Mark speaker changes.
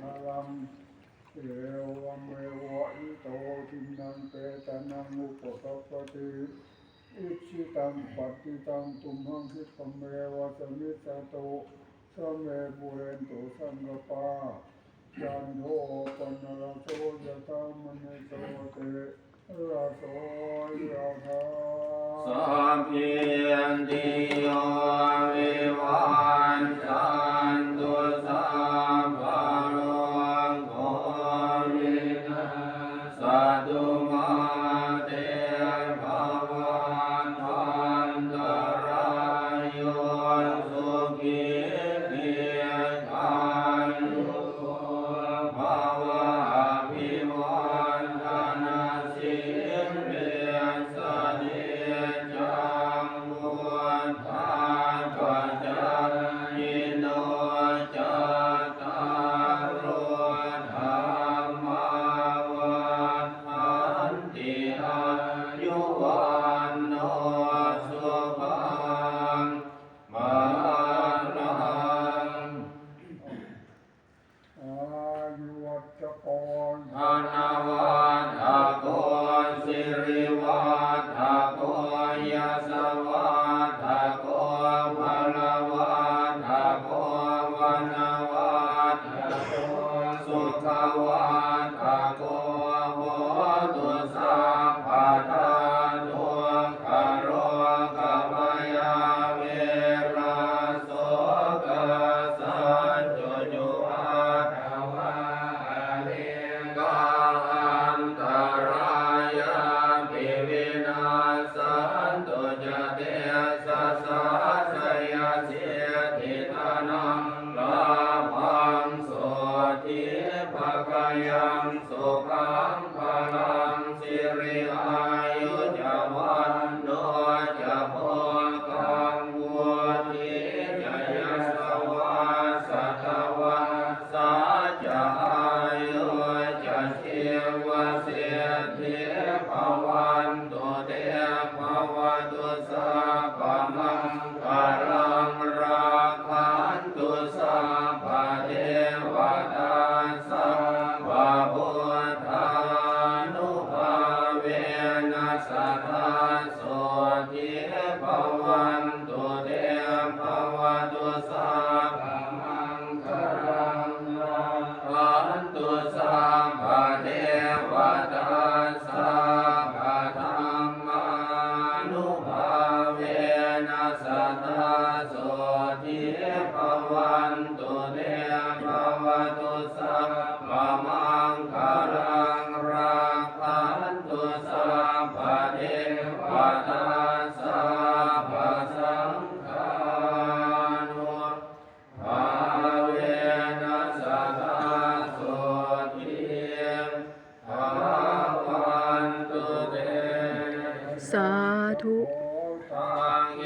Speaker 1: หลังเอวเมวะอิโตทินังเปตานังอุปกัปปติอิชิตังปฏิตังตุมหังคิปะเมวะสมิจจโตสเมปุเรนโตสังกปายันโทปนราโสยะธามณิโสเตราโสยะธา
Speaker 2: สัพพิติโยวิวันจันตุสัพพะโรโควินาศตุมาเตภวันวันตรายโยสุขีทีขายุโกภวะอภิวันทนาสิเรสเนจังวุฒาปัจจายโนจัตตารโอธรรมาวันทันติอายุวันโนสุขังภะลัง
Speaker 1: อายุวัจกร
Speaker 2: ธนวัฒโกสิริวัฒโกยสวัฒโกภลวัฒโกวันวัฒโกสุขวัฒโกโหตุสัพพทานุคโรกมยาเวราโสกสัจจุจุอาทวะเลกาอันตรายาปิวินาสันตุจเตสัสสะสยเสติทานังลาภังโสทิภกยังสุขังพลังสิริอายุจวันโนจะโพกังวุฒิจยสวาสัตวัสสะจะอายุจะเทวเสถิภวันตุเตภวตุสัพพมังคลังราคันตุสัพพเทวตาสัพพพุทธานุภาเวนัสสะทาโสทิภวันตุเตภวตุสัพพมังคลังราคันตุสัพพเทวตาสัพพธัมมานุภาเวนัสสะทาโสทิภวันตุเตภวตุสัพพมังคลังราคันตุสัพพเทวตาสัพพสังฆานุภาเวนัสสะทาโสทิภวันตุเต
Speaker 3: สาธุ